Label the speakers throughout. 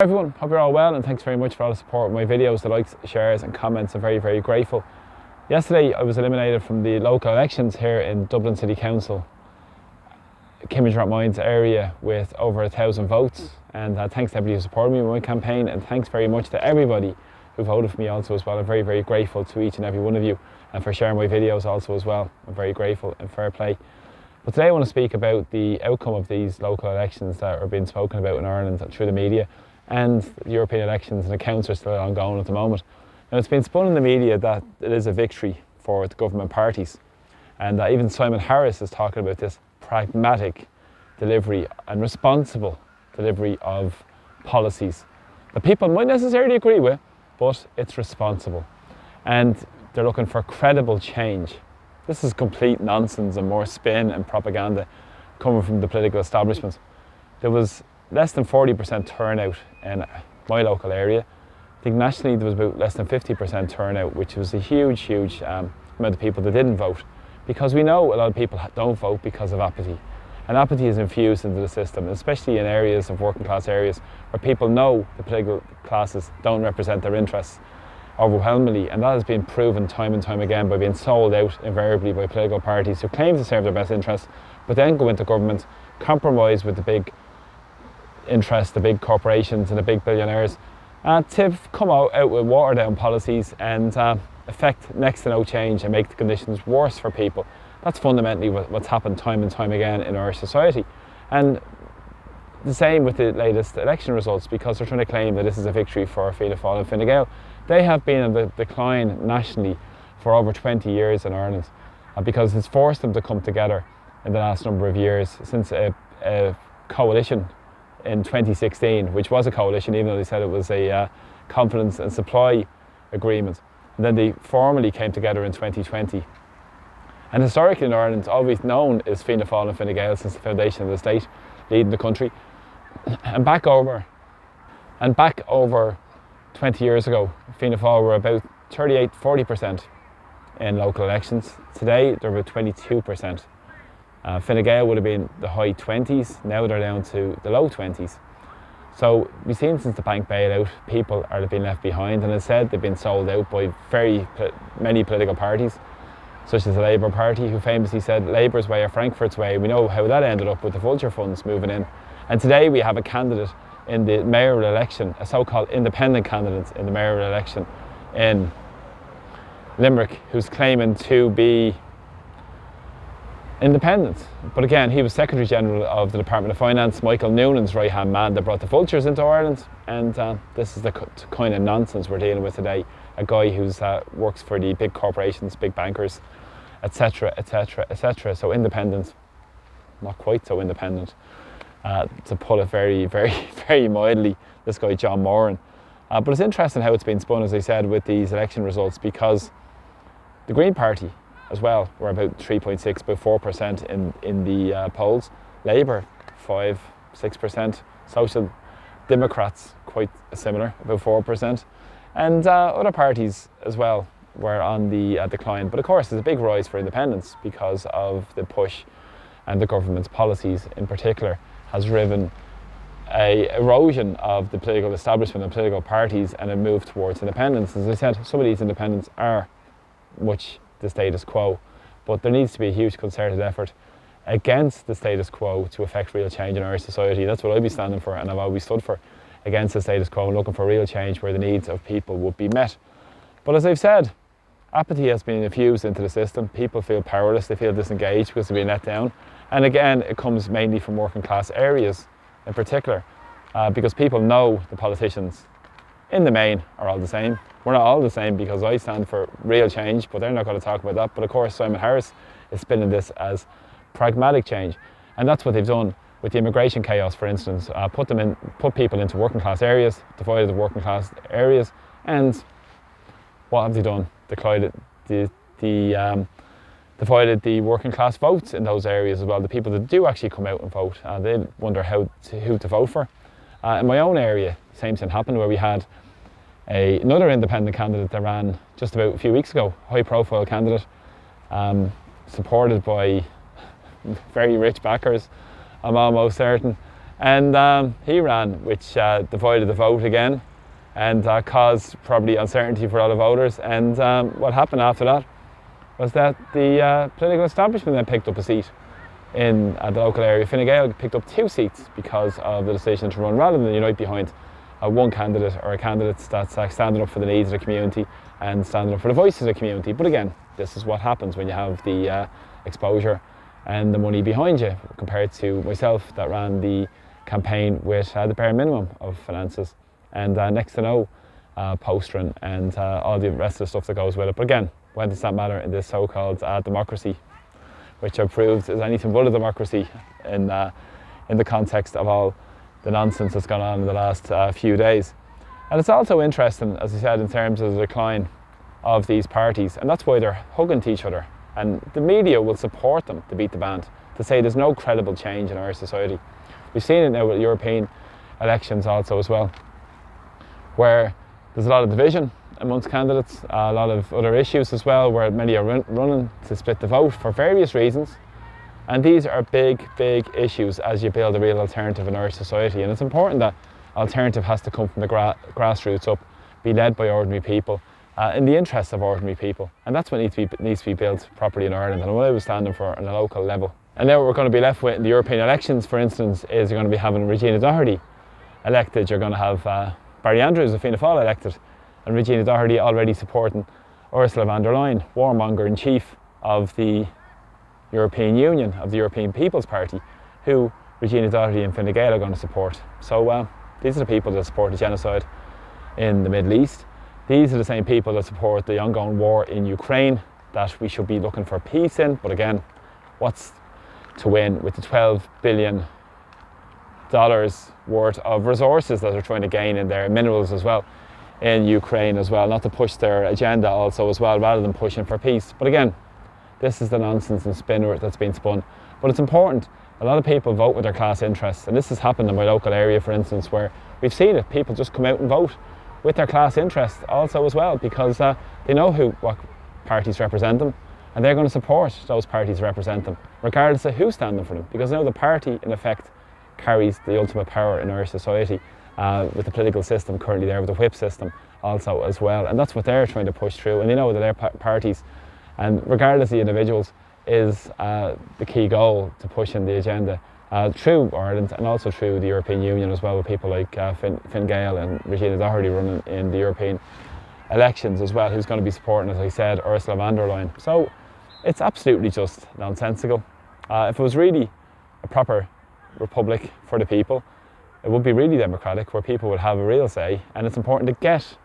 Speaker 1: Hi everyone, hope you're all well, and thanks very much for all the support with my videos, the likes, shares and comments. I'm very grateful. Yesterday I was eliminated from the local elections here in Dublin City Council, Mines area, with over 1,000 votes, and thanks to everybody who supported me in my campaign, and thanks very much to everybody who voted for me also as well. I'm very grateful to each and every one of you, and for sharing my videos also as well. I'm very grateful and fair play. But today I want to speak about the outcome of these local elections that are being spoken about in Ireland through the media, and the European elections and accounts are still ongoing at the moment. Now, it's been spun in the media that it is a victory for the government parties, and even Simon Harris is talking about this pragmatic delivery and responsible delivery of policies that people might necessarily agree with, but it's responsible. And they're looking for credible change. This is complete nonsense and more spin and propaganda coming from the political establishment. There was less than 40% turnout in my local area. I think nationally there was about less than 50% turnout, which was a huge amount of people that didn't vote, because we know a lot of people don't vote because of apathy, and apathy is infused into the system, especially in areas of working class areas where people know the political classes don't represent their interests overwhelmingly, and that has been proven time and time again by being sold out invariably by political parties who claim to serve their best interests but then go into government, compromise with the big interests, the big corporations and the big billionaires, to come out with watered down policies and affect next to no change and make the conditions worse for people. That's fundamentally what's happened time and time again in our society. And the same with the latest election results, because they're trying to claim that this is a victory for Fianna Fáil and Fine Gael. They have been in the decline nationally for over 20 years in Ireland, because it's forced them to come together in the last number of years since a coalition in 2016, which was a coalition even though they said it was a confidence and supply agreement. And then they formally came together in 2020. And historically in Ireland, always known as Fianna Fáil and Fine Gael since the foundation of the state, leading the country. And back over 20 years ago, Fianna Fáil were about 38-40% in local elections. Today they're about 22%. Fine Gael would have been the high 20s, now they're down to the low 20s. So we've seen since the bank bailout, people are being left behind, and as I said, they've been sold out by many political parties, such as the Labour Party, who famously said Labour's way or Frankfurt's way. We know how that ended up with the vulture funds moving in. And today we have a candidate in the mayoral election, a so-called independent candidate in the mayoral election in Limerick, who's claiming to be independent. But again, he was Secretary General of the Department of Finance, Michael Noonan's right-hand man that brought the vultures into Ireland, and this is the kind of nonsense we're dealing with today. A guy who's works for the big corporations, big bankers, etc. So independent, not quite so independent, to put it very mildly, this guy John Moran. But it's interesting how it's been spun, as I said, with these election results, because the Green Party as well were about 3.6, about 4% in the polls. Labour 5-6%, Social Democrats quite similar, about 4%, and other parties as well were on the decline. But of course there's a big rise for independents because of the push, and the government's policies in particular has driven a erosion of the political establishment and political parties, and a move towards independence. As I said, some of these independents are much the status quo, but there needs to be a huge concerted effort against the status quo to effect real change in our society. That's what I'll be standing for, and I've always stood for, against the status quo and looking for real change where the needs of people would be met. But as I've said, apathy has been infused into the system. People feel powerless, they feel disengaged because they've been let down, and again it comes mainly from working class areas in particular, because people know the politicians in the main are all the same. We're not all the same, because I stand for real change, but they're not going to talk about that. But of course Simon Harris is spinning this as pragmatic change, and that's what they've done with the immigration chaos, for instance. Put people into working class areas, divided the working class areas, and what have they done? Divided the working class votes in those areas as well. The people that do actually come out and vote, they wonder who to vote for. In my own area, same thing happened, where we had another independent candidate that ran just about a few weeks ago, high profile candidate, supported by very rich backers, I'm almost certain, And he ran, which divided the vote again, and caused probably uncertainty for a lot of voters. And what happened after that was that the political establishment then picked up a seat in the local area. Fine Gael picked up 2 seats because of the decision to run rather than unite behind one candidate, or a candidate that's standing up for the needs of the community and standing up for the voices of the community. But again, this is what happens when you have the exposure and the money behind you, compared to myself that ran the campaign with the bare minimum of finances and next to no postering and all the rest of the stuff that goes with it. But again, when does that matter in this so-called democracy, which I've proved is anything but a democracy in the context of all the nonsense that's gone on in the last few days. And it's also interesting, as I said, in terms of the decline of these parties, and that's why they're hugging to each other. And the media will support them to beat the band, to say there's no credible change in our society. We've seen it now with European elections also as well, where there's a lot of division amongst candidates, a lot of other issues as well, where many are running to split the vote for various reasons. And these are big, big issues as you build a real alternative in our society. And it's important that alternative has to come from the grassroots up, be led by ordinary people, in the interests of ordinary people. And that's what needs to be built properly in Ireland, and what I was standing for on a local level. And now what we're going to be left with in the European elections, for instance, is you're going to be having Regina Doherty elected. You're going to have Barry Andrews of Fianna Fáil elected, and Regina Doherty already supporting Ursula von der Leyen, warmonger-in-chief of the European Union, of the European People's Party, who Regina Doherty and Fine Gael are going to support. So these are the people that support the genocide in the Middle East. These are the same people that support the ongoing war in Ukraine that we should be looking for peace in. But again, what's to win with the $12 billion worth of resources that they're trying to gain in their minerals as well in Ukraine as well, not to push their agenda also as well, rather than pushing for peace. But again, this is the nonsense and spin that's been spun. But it's important. A lot of people vote with their class interests, and this has happened in my local area, for instance, where we've seen it. People just come out and vote with their class interests also as well, because they know what parties represent them, and they're going to support those parties represent them, regardless of who's standing for them, because now the party, in effect, carries the ultimate power in our society, with the political system currently there, with the whip system also as well. And that's what they're trying to push through, and they know that their parties, and regardless of the individuals, is the key goal to pushing the agenda through Ireland and also through the European Union as well, with people like Fine Gael and Regina Doherty running in the European elections as well, who's going to be supporting, as I said, Ursula von der Leyen. So it's absolutely just nonsensical. If it was really a proper republic for the people, it would be really democratic, where people would have a real say. And it's important to get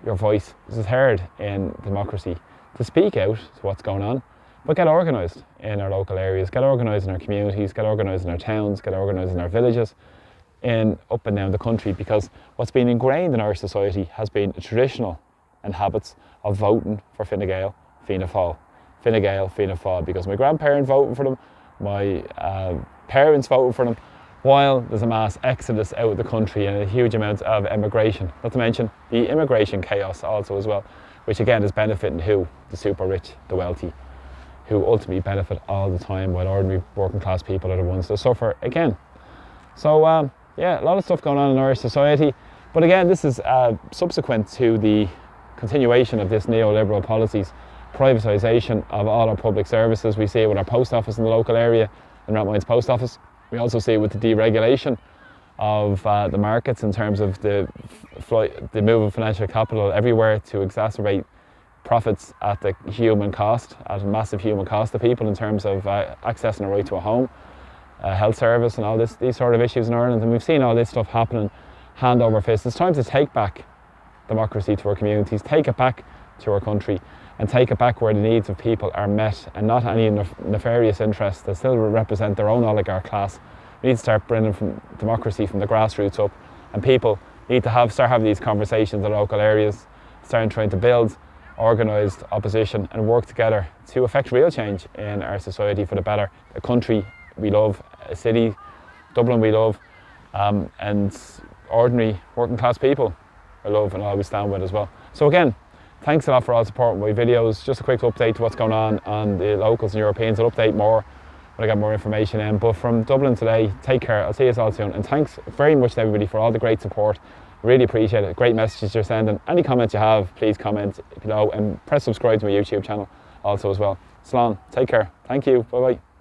Speaker 1: your voice heard in democracy, to speak out to what's going on, but get organised in our local areas, get organised in our communities, get organised in our towns, get organised in our villages, in up and down the country, because what's been ingrained in our society has been a traditional and habits of voting for Fine Gael, Fianna Fáil. Fine Gael, Fianna Fáil, because my grandparents voted for them, my parents voted for them, while there's a mass exodus out of the country and a huge amount of emigration, not to mention the immigration chaos also as well, which again is benefiting who? The super rich, the wealthy, who ultimately benefit all the time, while ordinary working class people are the ones that suffer again. So yeah, a lot of stuff going on in our society, but again, this is subsequent to the continuation of this neoliberal policies, privatisation of all our public services. We see it with our post office in the local area, in Rathmines Post Office. We also see it with the deregulation of the markets in terms of the move of financial capital everywhere to exacerbate profits at the human cost, at a massive human cost to people in terms of accessing a right to a home, health service, and all these sort of issues in Ireland. And we've seen all this stuff happening hand over fist. It's time to take back democracy to our communities, take it back to our country, and take it back where the needs of people are met, and not any nefarious interests that still represent their own oligarch class. We need to start bringing from democracy from the grassroots up, and people need to start having these conversations in local areas, start trying to build organised opposition and work together to affect real change in our society for the better. A country we love, a city, Dublin we love, and ordinary working class people I love and always stand with as well. So again, thanks a lot for all supporting my videos. Just a quick update to what's going on the locals and Europeans. I'll update more when I get more information in. But from Dublin today, take care. I'll see you all soon. And thanks very much to everybody for all the great support. Really appreciate it. Great messages you're sending. Any comments you have, please comment below and press subscribe to my YouTube channel also as well. Slán, take care. Thank you. Bye bye.